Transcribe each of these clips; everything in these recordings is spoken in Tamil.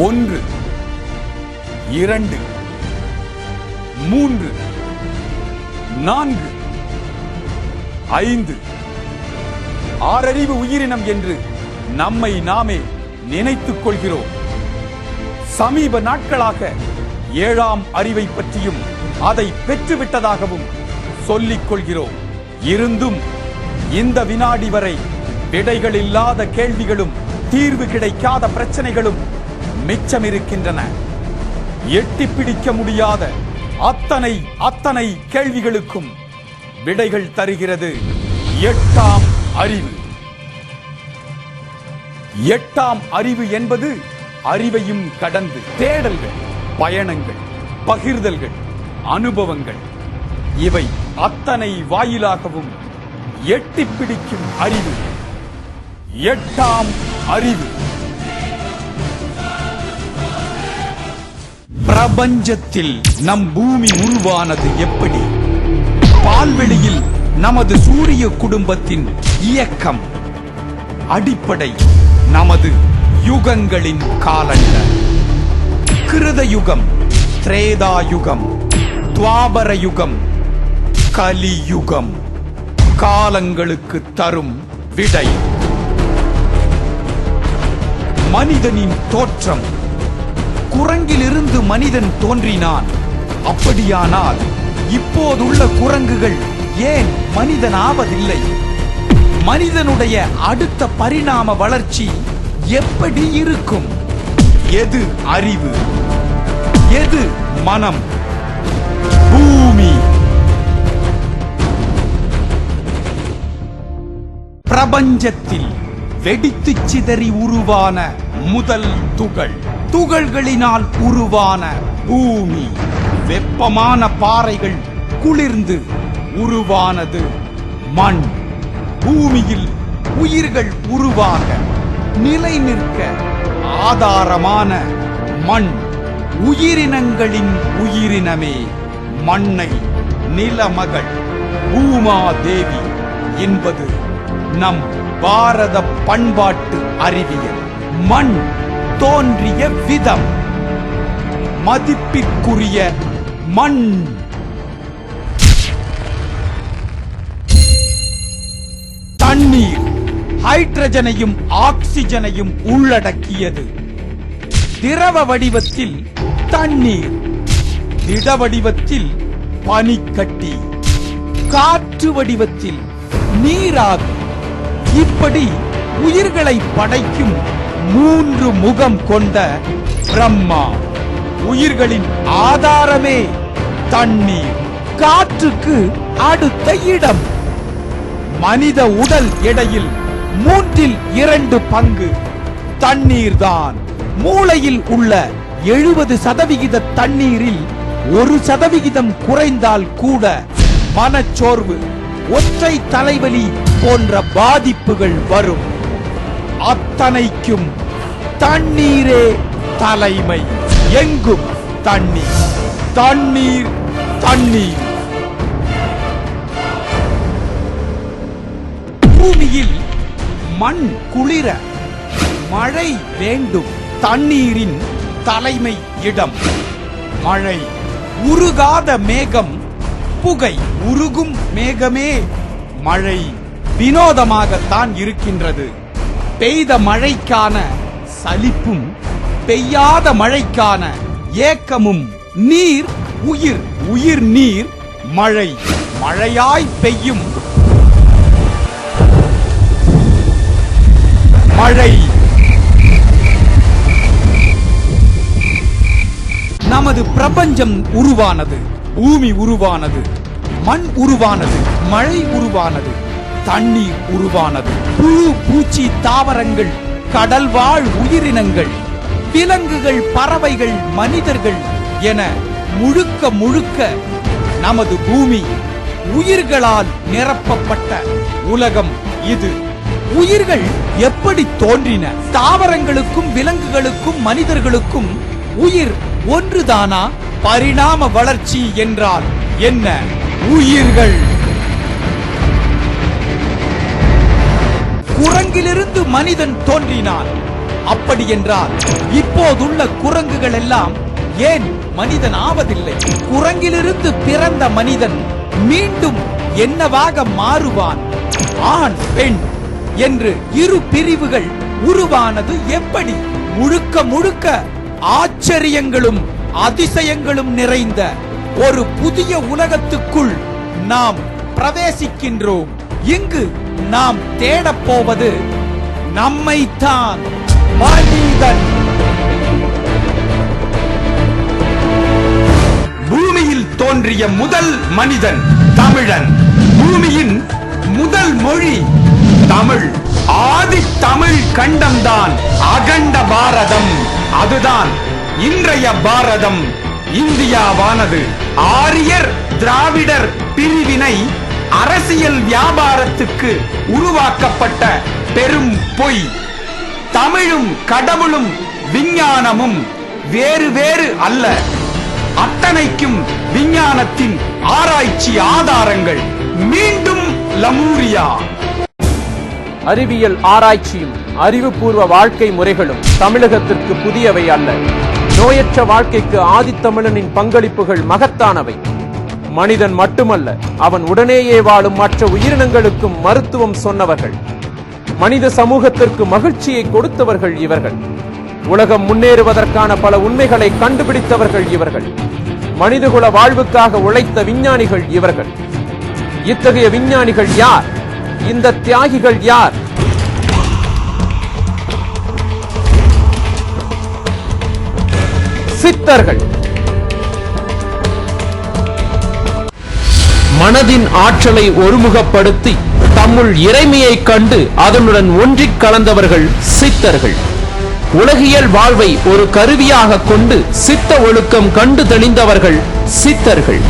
1 2 3 4 5 ஆறறிவு உயிரினம் என்று நம்மை நாமே நினைத்துக் கொள்கிறோம். சமீப நாட்களாக 7ஆம் அறிவை பற்றியும் அதை பெற்றுவிட்டதாகவும் சொல்லிக் கொள்கிறோம். இருந்தும் இந்த வினாடி வரை விடைகள் இல்லாத கேள்விகளும் தீர்வு கிடைக்காத பிரச்சனைகளும் மிச்சமிருக்கின்றன. எட்டி பிடிக்க முடியாத அத்தனை கேள்விகளுக்கும் விடைகள் தருகிறது 8ஆம் அறிவு. 8ஆம் அறிவு என்பது அறிவையும் கடந்து தேடல்கள், பயணங்கள், பகிர்தல்கள், அனுபவங்கள், இவை அத்தனை வாயிலாகவும் எட்டி பிடிக்கும் அறிவு 8ஆம் அறிவு. பிரபஞ்சத்தில் நம் பூமி உருவானது எப்படி? பால்வெளியில் நமது சூரிய குடும்பத்தின் இயக்கம் அடிப்படை நமது யுகங்களின் காலண்டர். கிருத யுகம், திரேதா யுகம், துவாபர யுகம், கலியுகம் காலங்களுக்கு தரும் விடை. மனிதனின் தோற்றம். குரங்கிலிருந்து மனிதன் தோன்றினான். அப்படியானால் இப்போதுள்ள குரங்குகள் ஏன் மனிதன் ஆவதில்லை? மனிதனுடைய அடுத்த பரிணாம வளர்ச்சி எப்படி இருக்கும்? எது அறிவு, எது மனம்? பூமி. பிரபஞ்சத்தில் வெடித்து சிதறி உருவான முதல் துகள், துகள்களினால் உருவான பூமி. வெப்பமான பாறைகள் குளிர்ந்து உருவானது மண். பூமியில் உயிர்கள் உருவாக நிலை நிற்க ஆதாரமான மண். உயிரினங்களின் உயிரினமே மண்ணை நிலமகள் பூமாதேவி என்பது நம் பாரத பண்பாட்டு அறிவியல். மண் தோன்றிய விதம். மதிப்பிற்குரிய மண். தண்ணீர் ஹைட்ரஜனையும் ஆக்சிஜனையும் உள்ளடக்கியது. திரவ வடிவத்தில் தண்ணீர், திட வடிவத்தில் பனிக்கட்டி, காற்று வடிவத்தில் நீராவி. இப்படி உயிர்களை படைக்கும் 3 முகம் கொண்ட பிரம்மா. உயிர்களின் ஆதாரமே தண்ணீர். காற்றுக்கு அடுத்த இடம். மனித உடல் எடையில் 3/2 பங்கு தண்ணீர்தான். மூளையில் உள்ள 70% தண்ணீரில் 1% குறைந்தால் கூட மனச்சோர்வு, ஒற்றை தலைவலி போன்ற பாதிப்புகள் வரும். அத்தனைக்கும் தண்ணீரே தலைமை. எங்கும் தண்ணீர், தண்ணீர், தண்ணீர். பூமியில் மண் குளிர மழை வேண்டும். தண்ணீரின் தலைமை இடம் மழை. உருகாத மேகம் புகை. உருகும் மேகமே மழை. வினோதமாகத்தான் இருக்கின்றது. பெய்த மழைக்கான சலிப்பும் பெய்யாத மழைக்கான ஏக்கமும். நீர் உயிர், உயிர் நீர் மழை. மழையாய் பெய்யும் மழை. நமது பிரபஞ்சம் உருவானது. பூமி உருவானது. மண் உருவானது. மழை உருவானது. தண்ணீர் உருவானது. புழு, பூச்சி, தாவரங்கள், கடல்வாழ் உயிரினங்கள், விலங்குகள், பறவைகள், மனிதர்கள் என முழுக்க முழுக்க நமது பூமி உயிர்களால் நிரப்பப்பட்ட உலகம் இது. உயிர்கள் எப்படி தோன்றின? தாவரங்களுக்கும் விலங்குகளுக்கும் மனிதர்களுக்கும் உயிர் ஒன்றுதானா? பரிணாம வளர்ச்சி என்றால் என்ன? உயிர்கள் குரங்கிலிருந்து மனிதன் தோன்றினான். அப்படி என்றால் இப்போதுள்ள குரங்குகள் எல்லாம் ஏன் மனிதன் ஆவதில்லை? குரங்கிலிருந்து பிறந்த மனிதன் மீண்டும் என்னவாக மாறுவான்? ஆண் பெண் என்று இரு பிரிவுகள் உருவானது எப்படி? முழுக்க முழுக்க ஆச்சரியங்களும் அதிசயங்களும் நிறைந்த ஒரு புதிய உலகத்துக்குள் நாம் பிரவேசிக்கின்றோம். இங்கு நாம் தேடப்போவது நம்மைத்தான், மனிதன். பூமியில் தோன்றிய முதல் மனிதன் தமிழன். பூமியின் முதல் மொழி தமிழ். ஆதி தமிழ் கண்டம்தான் அகண்ட பாரதம். அதுதான் இன்றைய பாரதம், இந்தியாவானது. ஆரியர் திராவிடர் பிரிவினை அரசியல் வியாபாரத்துக்கு உருவாக்கப்பட்ட பெரும் பொய். தமிழும் கடவுளும் விஞ்ஞானமும் வேறு வேறு அல்ல. அத்தனைக்கும் விஞ்ஞானத்தின் ஆராய்ச்சி ஆதாரங்கள். மீண்டும் லமூரியா. அறிவியல் ஆராய்ச்சியும் அறிவுபூர்வ வாழ்க்கை முறைகளும் தமிழகத்திற்கு புதியவை அல்ல. நோயற்ற வாழ்க்கைக்கு ஆதித்தமிழனின் பங்களிப்புகள் மகத்தானவை. மனிதன் மட்டுமல்ல, அவன் உடனேயே வாழும் மற்ற உயிரினங்களுக்கும் மருத்துவம் சொன்னவர்கள். மனித சமூகத்திற்கு மகிழ்ச்சியை கொடுத்தவர்கள் இவர்கள். உலகம் முன்னேறுவதற்கான பல உண்மைகளை கண்டுபிடித்தவர்கள் இவர்கள். மனிதகுல வாழ்வுக்காக உழைத்த விஞ்ஞானிகள் இவர்கள். இத்தகைய விஞ்ஞானிகள் யார்? இந்த தியாகிகள் யார்? சித்தர்கள். மனதின் ஆற்றலை ஒருமுகப்படுத்தி தம்முள் இறைமையை கண்டு அதனுடன் ஒன்றிக் கலந்தவர்கள் சித்தர்கள். உலகியல் வாழ்வை ஒரு கருவியாக கொண்டு சித்த ஒழுக்கம் கண்டு தெளிந்தவர்கள் சித்தர்கள்.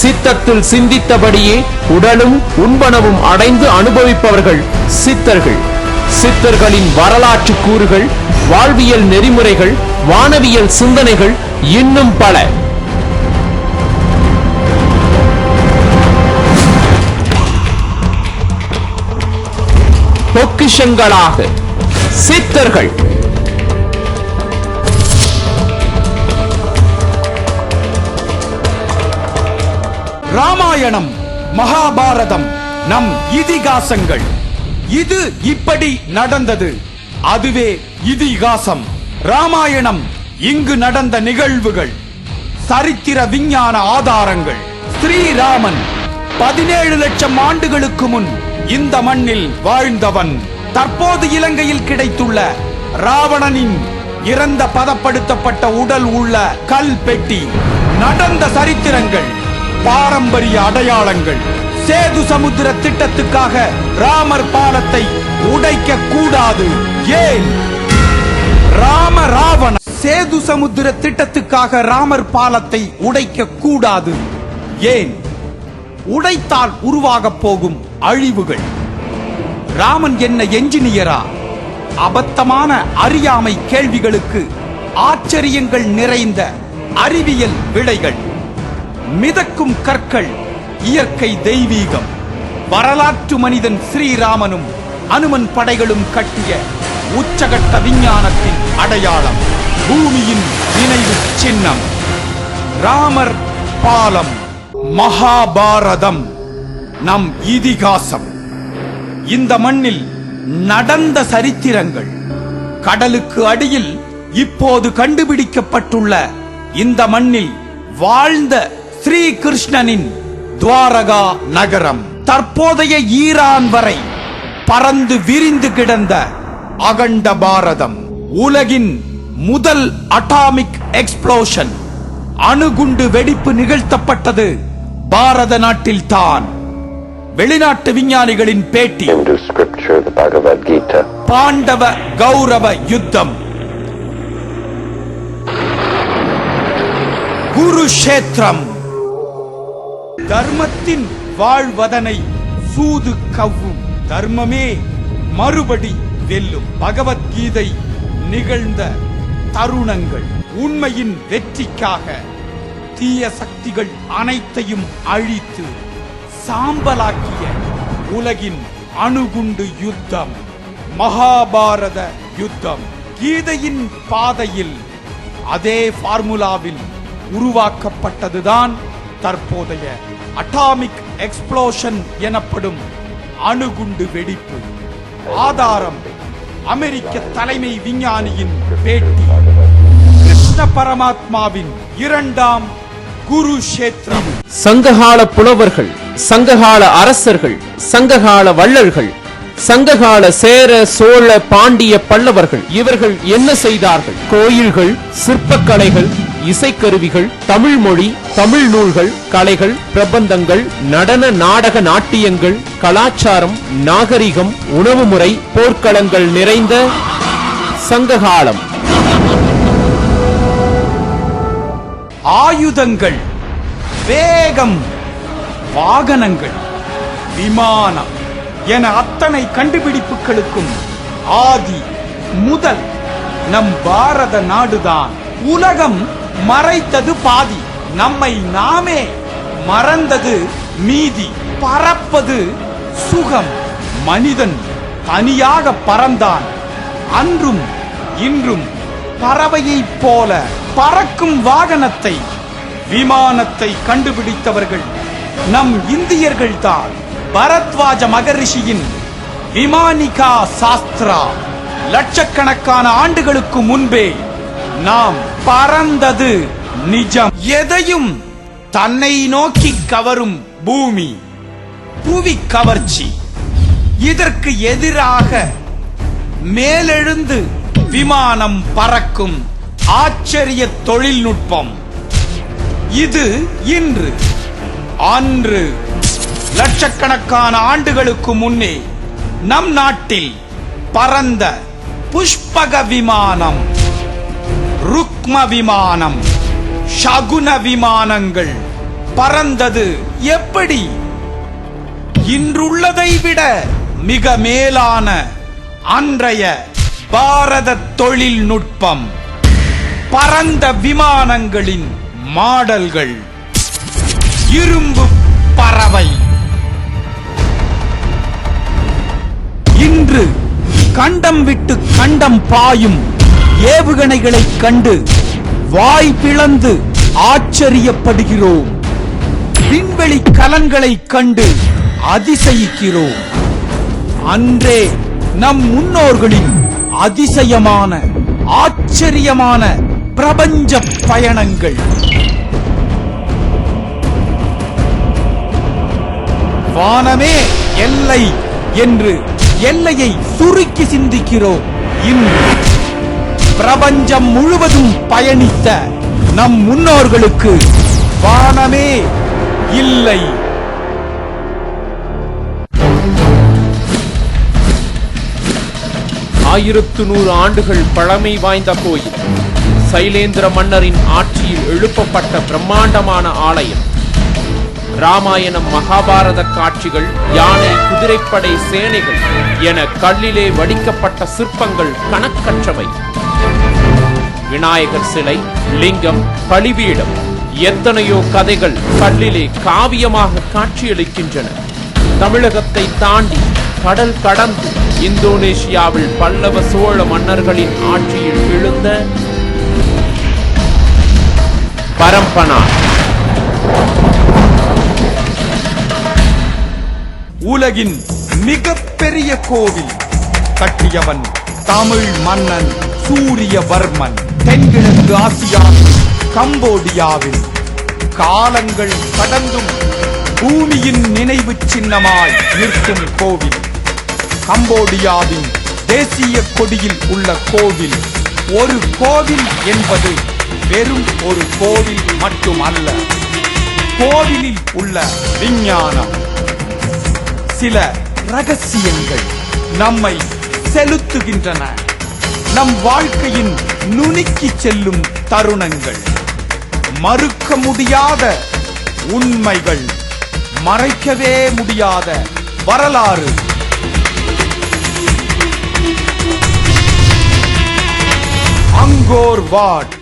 சித்தத்தில் சிந்தித்தபடியே உடலும் உண்பனவும் அடைந்து அனுபவிப்பவர்கள் சித்தர்கள். சித்தர்களின் வரலாற்று கூறுகள், வாழ்வியல் நெறிமுறைகள், வானவியல் சிந்தனைகள் இன்னும் பல. பொக்கிஷங்களாக சித்தர்கள். ராமாயணம், மகாபாரதம் நம் இதிகாசங்கள். இது இப்படி நடந்தது, அதுவே இதிகாசம். ராமாயணம் இங்கு நடந்த நிகழ்வுகள், சரித்திர விஞ்ஞான ஆதாரங்கள். ஸ்ரீராமன் 17 லட்சம் ஆண்டுகளுக்கு முன் இந்த மண்ணில் வாழ்ந்தவன். தற்போது இலங்கையில் கிடைத்துள்ள ராவணனின் இறந்த பதப்படுத்தப்பட்ட உடல் உள்ள கல் பெட்டி. நடந்த சரித்திரங்கள், பாரம்பரிய அடையாளங்கள். சேது சமுத்திர திட்டத்துக்காக ராமர் பாலத்தை உடைக்க கூடாது. ஏன்? ராவண சேது சமுத்திர திட்டத்துக்காக ராமர் பாலத்தை உடைக்க கூடாது. ஏன்? உடைத்தால் உருவாக போகும் அழிவுகள். ராமன் என்ன என்ஜினியரா? அபத்தமான அறியாமை கேள்விகளுக்கு ஆச்சரியங்கள் நிறைந்த அறிவியல் விடைகள். மிதக்கும் கற்கள், இயற்கை தெய்வீகம். வரலாற்று மனிதன் ஸ்ரீராமனும் அனுமன் படைகளும் கட்டிய உச்சகட்ட விஞ்ஞானத்தின் அடையாளம். பூமியின் நினைவு சின்னம். ராமர் பாலம். மகாபாரதம் நம் இதிகாசம். இந்த மண்ணில் நடந்த சரித்திரங்கள். கடலுக்கு அடியில் இப்போது கண்டுபிடிக்கப்பட்டுள்ள இந்த மண்ணில் வாழ்ந்த ஸ்ரீ கிருஷ்ணனின் துவாரகா நகரம். தற்போதைய ஈரான் வரை பறந்து விரிந்து கிடந்த அகண்ட பாரதம். உலகின் முதல் அட்டாமிக் எக்ஸ்ப்ளோஷன், அணுகுண்டு வெடிப்பு நிகழ்த்தப்பட்டது பாரத நாட்டில் தான். வெளிநாட்டு விஞ்ஞானிகளின் பேட்டி. பாண்டவ கௌரவ யுத்தம். குருஷேத்திரம். தர்மத்தின் வாழ்வதனை சூது கவ்வும். தர்மமே மறுபடி வெல்லும். பகவத்கீதை நிகழ்ந்த தருணங்கள். உண்மையின் வெற்றிக்காக தீய சக்திகள் அனைத்தையும் அழித்து சாம்பலாக்கிய உலகின் அணுகுண்டு யுத்தம். மகாபாரத யுத்தம். கீதையின் பாதையில் அதே பார்முலாவில் உருவாக்கப்பட்டதுதான் தற்போதைய அட்டாமிக் எக்ஸ்ப்ளோஷன் எனப்படும் அணுகுண்டு வெடிப்பு. ஆதாரம் அமெரிக்க தலைமை விஞ்ஞானியின் பேட்டி. கிருஷ்ண பரமாத்மாவின் இரண்டாம் குருஷேத்திரம். சங்ககால புலவர்கள், சங்ககால அரசர்கள், சங்ககால வள்ளல்கள், சங்ககால சேர சோழ பாண்டிய பல்லவர்கள் இவர்கள் என்ன செய்தார்கள்? கோயில்கள், சிற்பக்கலைகள், இசைக்கருவிகள், தமிழ் மொழி, தமிழ் நூல்கள், கலைகள், பிரபந்தங்கள், நடன நாடக நாட்டியங்கள், கலாச்சாரம், நாகரிகம், உணவு முறை, போர்க்களங்கள் நிறைந்த சங்ககாலம். ஆயுதங்கள், வேகம், வாகனங்கள், விமானம் என அத்தனை கண்டுபிடிப்புகளுக்கும் ஆதி முதல் நம் பாரத நாடுதான். உலகம் மறைத்தது பாதி, நம்மை நாமே மறந்தது மீதி. பறப்பது சுகம், மனிதன் தனியாக பறந்தான். அன்றும் இன்றும் பறவையைப் போல பறக்கும் வாகனத்தை, விமானத்தை கண்டுபிடித்தவர்கள் நம் இந்தியர்கள் தான். பரத்வாஜ மகரிஷியின் விமானிகா சாஸ்திரா லட்சக்கணக்கான ஆண்டுகளுக்கு முன்பே நாம் பறந்தது நிஜம். எதையும் தன்னை நோக்கி கவரும் பூமி, புவி கவர்ச்சி. இதற்கு எதிராக மேலெழுந்து விமானம் பறக்கும் ஆச்சரிய தொழில்நுட்பம். இது இன்று, அன்று லட்சக்கணக்கான ஆண்டுகளுக்கு முன்னே நம் நாட்டில் பறந்த புஷ்பக விமானம், ருக்ம விமானம், சகுன விமானங்கள் பறந்தது எப்படி? இன்றுள்ளதை விட மிக மேலான அன்றைய பாரத தொழில்நுட்பம். பறந்த விமானங்களின் மாடல்கள். இரும்பு பறவை. இன்று கண்டம் விட்டு கண்டம் பாயும் ஏவுகணைகளை கண்டு வாய் பிளந்து ஆச்சரியப்படுகிறோம். விண்வெளி கலன்களை கண்டு அதிசயிக்கிறோம். அன்றே நம் முன்னோர்களின் அதிசயமான ஆச்சரியமான பிரபஞ்ச பயணங்கள். வானமே எல்லை என்று எல்லையை சுருக்கி சிந்திக்கிறோம். இன்று பிரபஞ்சம் முழுவதும் பயணித்த நம் முன்னோர்களுக்கு வானமே இல்லை. ஆயிரத்து 100 ஆண்டுகள் பழமை வாய்ந்த கோயில். சைலேந்திர மன்னரின் ஆட்சியில் எழுப்பப்பட்ட பிரம்மாண்டமான ஆலயம். ராமாயணம், மகாபாரத காட்சிகள், யானை, குதிரைப்படை, சேனைகள் என கல்லிலே வடிக்கப்பட்ட சிற்பங்கள் கணக்கற்றவை. விநாயகர் சிலை, லிங்கம், பலிபீடம், எத்தனையோ கதைகள் கல்லிலே காவியமாக காட்சியளிக்கின்றன. தமிழகத்தை தாண்டி கடல் கடந்து இந்தோனேஷியாவில் பல்லவ சோழ மன்னர்களின் ஆட்சியில் எழுந்த பரம்பனா. உலகின் மிகப்பெரிய கோவில் கட்டியவன் தமிழ் மன்னன் சூரியவர்மன். தென்கிழக்கு ஆசியாவில் கம்போடியாவில் காலங்கள் கடந்தும் பூமியின் நினைவு சின்னமாய் நிற்கும் கோவில். கம்போடியாவின் தேசிய கொடியில் உள்ள கோவில். ஒரு கோவில் என்பது வெறும் ஒரு கோவில் மட்டுமல்ல, கோவிலில் உள்ள விஞ்ஞானம். சில ரகசியங்கள் நம்மை செலுத்துகின்றன. நம் வாழ்க்கையின் நுணுக்கி செல்லும் தருணங்கள். மறுக்க முடியாத உண்மைகள், மறைக்கவே முடியாத வரலாறு. அங்கோர் வாட்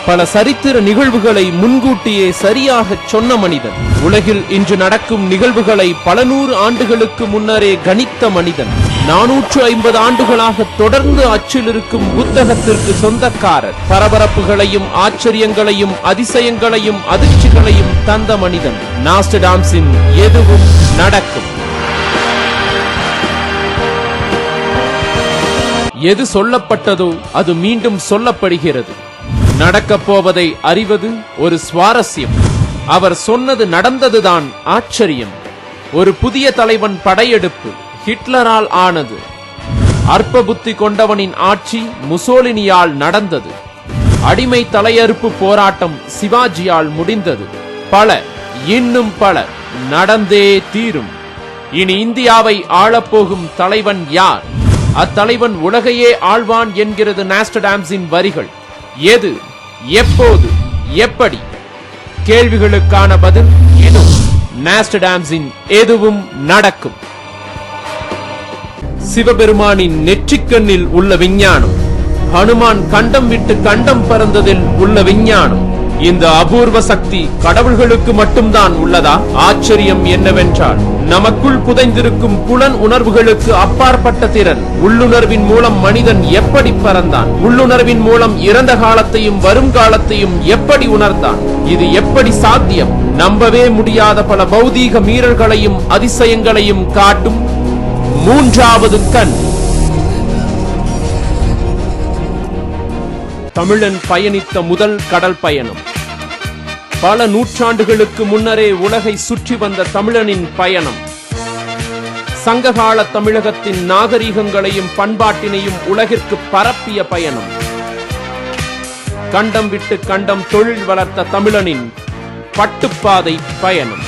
பல சரித்திர நிகழ்வுகளை முன்கூட்டியே சரியாக சொன்ன மனிதன். உலகில் இன்று நடக்கும் நிகழ்வுகளை பல நூறு ஆண்டுகளுக்கு முன்னரே கணித்த மனிதன். 450 ஆண்டுகளாக தொடர்ந்து அச்சில் இருக்கும் புத்தகத்திற்கு சொந்தக்காரர். பரபரப்புகளையும் ஆச்சரியங்களையும் அதிசயங்களையும் அதிர்ச்சிகளையும் தந்த மனிதன். நாஸ்டடாம்ஸின் எதுவும் நடக்கும். எது சொல்லப்பட்டதோ அது மீண்டும் சொல்லப்படுகிறது. நடக்கப் போவதை அறிவது ஒரு சுவாரஸ்யம். அவர் சொன்னது நடந்ததுதான் ஆச்சரியம். ஒரு புதிய தலைவன் படையெடுப்பு ஹிட்லரால் ஆனது. அற்ப புத்தி கொண்டவனின் ஆட்சி முசோலினியால் நடந்தது. அடிமை தலையறுப்பு போராட்டம் சிவாஜியால் முடிந்தது. இன்னும் பல நடந்தே தீரும். இனி இந்தியாவை ஆளப்போகும் தலைவன் யார்? அத்தலைவன் உலகையே ஆழ்வான் என்கிறது நாஸ்டடாம்ஸின் வரிகள். எது, எப்போது, எப்படி? கேள்விகளுக்கான பதில் இதோ. நாஸ்டடாம்ஸின் எதுவும் நடக்கும். சிவபெருமானின் நெற்றிக்கண்ணில் உள்ள விஞ்ஞானம், ஹனுமான் கண்டம் விட்டு கண்டம் பறந்ததில் உள்ள விஞ்ஞானம். இந்த அபூர்வ சக்தி கடவுள்களுக்கு மட்டும்தான் உள்ளதா? ஆச்சரியம் என்னவென்றால் நமக்குள் புதைந்திருக்கும் புலன் உணர்வுகளுக்கு அப்பாற்பட்ட திறன். உள்ளுணர்வின் மூலம் மனிதன் எப்படி பறந்தான்? உள்ளுணர்வின் மூலம் இறந்த காலத்தையும் வருங்காலத்தையும் எப்படி உணர்ந்தான்? இது எப்படி சாத்தியம்? நம்பவே முடியாத பல பௌதீக மீறல்களையும் அதிசயங்களையும் காட்டும் மூன்றாவது கண். தமிழன் பயணித்த முதல் கடல் பயணம். பல நூற்றாண்டுகளுக்கு முன்னரே உலகை சுற்றி வந்த தமிழனின் பயணம். சங்ககால தமிழகத்தின் நாகரீகங்களையும் பண்பாட்டினையும் உலகிற்கு பரப்பிய பயணம். கண்டம் விட்டு கண்டம் தொழில் வளர்த்த தமிழனின் பட்டுப்பாதை பயணம்.